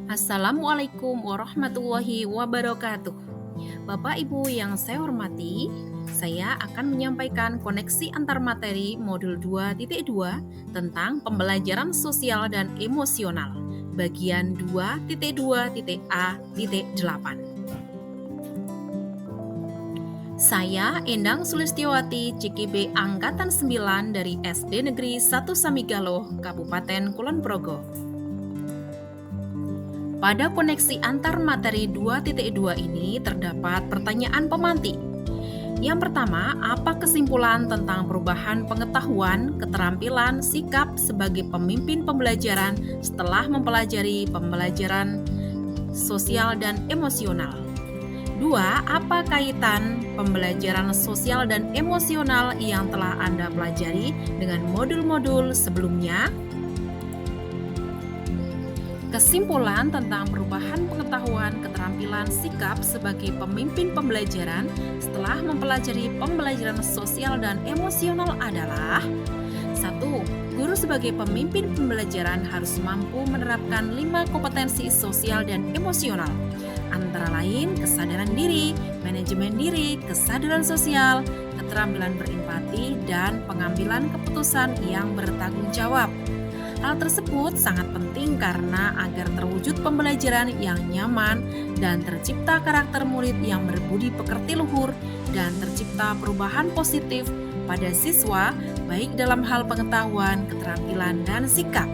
Assalamualaikum warahmatullahi wabarakatuh. Bapak Ibu yang saya hormati, saya akan menyampaikan koneksi antar materi modul 2.2 tentang pembelajaran sosial dan emosional, bagian 2.2.A.8. Saya Endang Sulistiawati CKB Angkatan 9 dari SD Negeri 1 Samigalo, Kabupaten Kulon Progo. Pada koneksi antar materi 2.2 ini terdapat pertanyaan pemantik. Yang pertama, apa kesimpulan tentang perubahan pengetahuan, keterampilan, sikap sebagai pemimpin pembelajaran setelah mempelajari pembelajaran sosial dan emosional? 2. Apa kaitan pembelajaran sosial dan emosional yang telah Anda pelajari dengan modul-modul sebelumnya? Kesimpulan tentang perubahan pengetahuan, keterampilan, sikap sebagai pemimpin pembelajaran setelah mempelajari pembelajaran sosial dan emosional adalah 1. Guru sebagai pemimpin pembelajaran harus mampu menerapkan 5 kompetensi sosial dan emosional, antara lain kesadaran diri, manajemen diri, kesadaran sosial, keterampilan berempati, dan pengambilan keputusan yang bertanggung jawab. Hal tersebut sangat penting karena agar terwujud pembelajaran yang nyaman dan tercipta karakter murid yang berbudi pekerti luhur dan tercipta perubahan positif pada siswa baik dalam hal pengetahuan, keterampilan, dan sikap.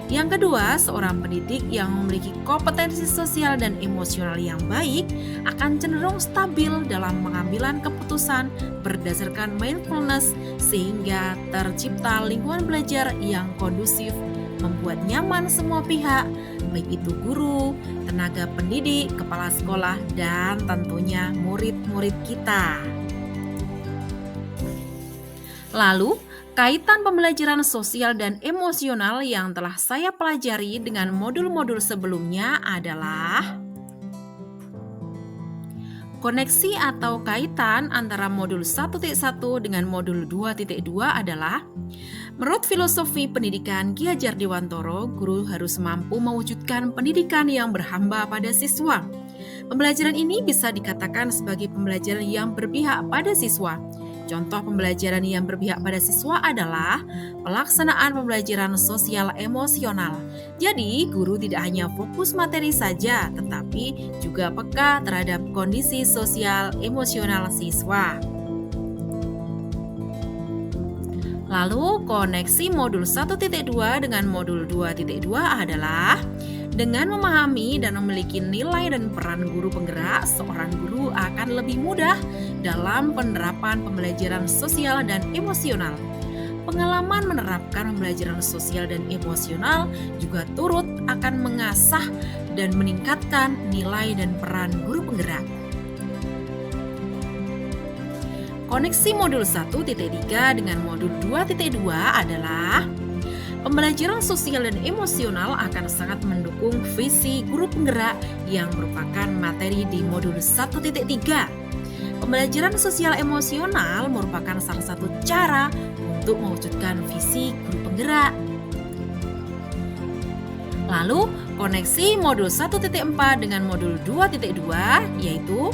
Yang kedua, seorang pendidik yang memiliki kompetensi sosial dan emosional yang baik akan cenderung stabil dalam pengambilan keputusan berdasarkan mindfulness sehingga tercipta lingkungan belajar yang kondusif, membuat nyaman semua pihak, baik itu guru, tenaga pendidik, kepala sekolah, dan tentunya murid-murid kita. Lalu, kaitan pembelajaran sosial dan emosional yang telah saya pelajari dengan modul-modul sebelumnya adalah koneksi atau kaitan antara modul 1.1 dengan modul 2.2 adalah menurut filosofi pendidikan Ki Hajar Dewantoro, guru harus mampu mewujudkan pendidikan yang berhamba pada siswa. Pembelajaran ini bisa dikatakan sebagai pembelajaran yang berpihak pada siswa. Contoh pembelajaran yang berpihak pada siswa adalah pelaksanaan pembelajaran sosial emosional. Jadi, guru tidak hanya fokus materi saja, tetapi juga peka terhadap kondisi sosial emosional siswa. Lalu, koneksi modul 1.2 dengan modul 2.2 adalah dengan memahami dan memiliki nilai dan peran guru penggerak, seorang guru akan lebih mudah dalam penerapan pembelajaran sosial dan emosional. Pengalaman menerapkan pembelajaran sosial dan emosional juga turut akan mengasah dan meningkatkan nilai dan peran guru penggerak. Koneksi modul 1.3 dengan modul 2.2 adalah pembelajaran sosial dan emosional akan sangat mendukung visi guru penggerak yang merupakan materi di modul 1.3. Pembelajaran sosial emosional merupakan salah satu cara untuk mewujudkan visi guru penggerak. Lalu, koneksi modul 1.4 dengan modul 2.2 yaitu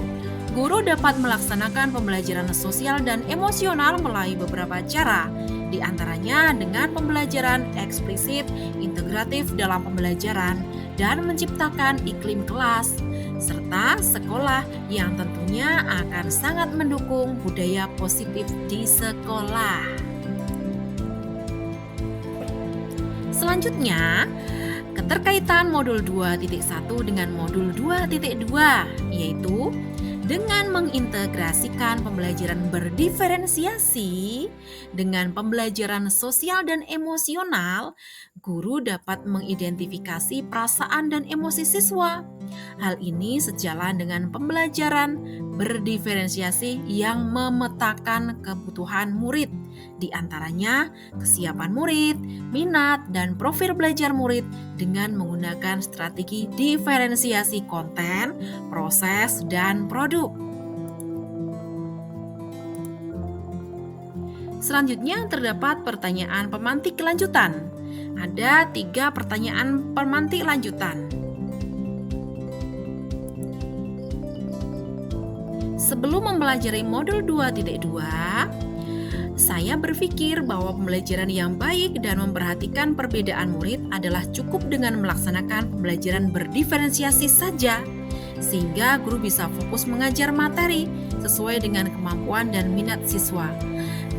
guru dapat melaksanakan pembelajaran sosial dan emosional melalui beberapa cara, di antaranya dengan pembelajaran eksplisit, integratif dalam pembelajaran, dan menciptakan iklim kelas, serta sekolah yang tentunya akan sangat mendukung budaya positif di sekolah. Selanjutnya, keterkaitan modul 2.1 dengan modul 2.2 yaitu dengan mengintegrasikan pembelajaran berdiferensiasi dengan pembelajaran sosial dan emosional, guru dapat mengidentifikasi perasaan dan emosi siswa. Hal ini sejalan dengan pembelajaran berdiferensiasi yang memetakan kebutuhan murid, di antaranya kesiapan murid, minat, dan profil belajar murid dengan menggunakan strategi diferensiasi konten, proses, dan produk. Selanjutnya terdapat pertanyaan pemantik lanjutan. Ada 3 pertanyaan pemantik lanjutan. Sebelum mempelajari modul 2.2, saya berpikir bahwa pembelajaran yang baik dan memperhatikan perbedaan murid adalah cukup dengan melaksanakan pembelajaran berdiferensiasi saja, sehingga guru bisa fokus mengajar materi sesuai dengan kemampuan dan minat siswa.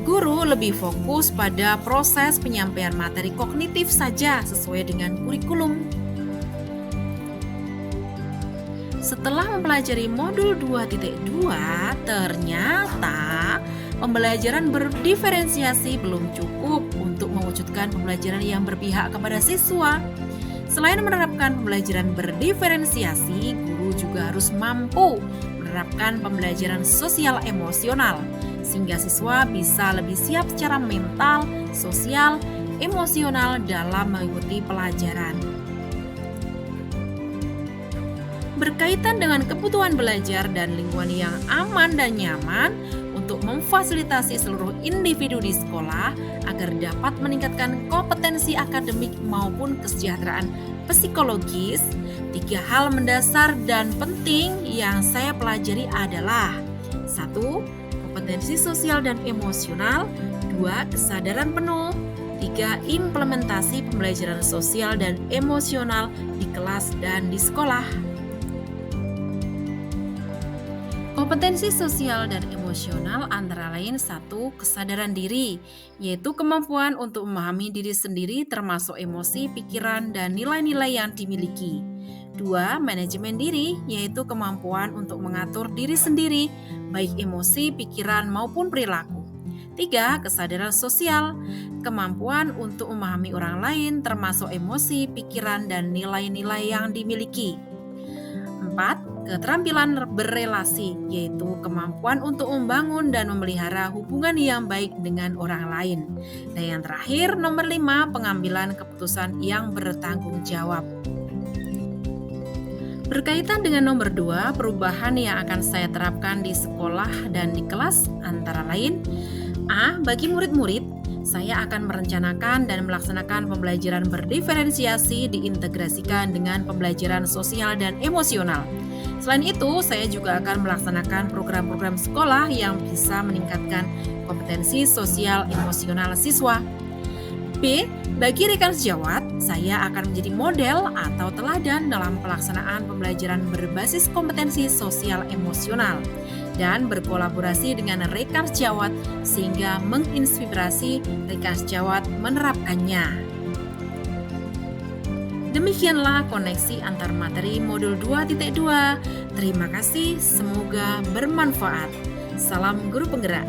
Guru lebih fokus pada proses penyampaian materi kognitif saja sesuai dengan kurikulum. Setelah mempelajari modul 2.2, ternyata pembelajaran berdiferensiasi belum cukup untuk mewujudkan pembelajaran yang berpihak kepada siswa. Selain menerapkan pembelajaran berdiferensiasi, guru juga harus mampu menerapkan pembelajaran sosial emosional, sehingga siswa bisa lebih siap secara mental, sosial, emosional dalam mengikuti pelajaran. Berkaitan dengan kebutuhan belajar dan lingkungan yang aman dan nyaman untuk memfasilitasi seluruh individu di sekolah agar dapat meningkatkan kompetensi akademik maupun kesejahteraan psikologis, 3 hal mendasar dan penting yang saya pelajari adalah 1. Kompetensi sosial dan emosional, 2. Kesadaran penuh, 3. Implementasi pembelajaran sosial dan emosional di kelas dan di sekolah. Kompetensi sosial dan emosional antara lain 1. Kesadaran diri, yaitu kemampuan untuk memahami diri sendiri termasuk emosi, pikiran, dan nilai-nilai yang dimiliki. 2. Manajemen diri, yaitu kemampuan untuk mengatur diri sendiri, baik emosi, pikiran, maupun perilaku. 3. Kesadaran sosial, kemampuan untuk memahami orang lain termasuk emosi, pikiran, dan nilai-nilai yang dimiliki. 4. Keterampilan berelasi, yaitu kemampuan untuk membangun dan memelihara hubungan yang baik dengan orang lain. Dan yang terakhir, nomor 5, pengambilan keputusan yang bertanggung jawab. Berkaitan dengan nomor 2, perubahan yang akan saya terapkan di sekolah dan di kelas antara lain: A. Bagi murid-murid, saya akan merencanakan dan melaksanakan pembelajaran berdiferensiasi diintegrasikan dengan pembelajaran sosial dan emosional. Selain itu, saya juga akan melaksanakan program-program sekolah yang bisa meningkatkan kompetensi sosial emosional siswa. B. Bagi rekan sejawat, saya akan menjadi model atau teladan dalam pelaksanaan pembelajaran berbasis kompetensi sosial emosional dan berkolaborasi dengan rekan sejawat sehingga menginspirasi rekan sejawat menerapkannya. Demikianlah koneksi antar materi modul 2.2. Terima kasih, semoga bermanfaat. Salam guru penggerak.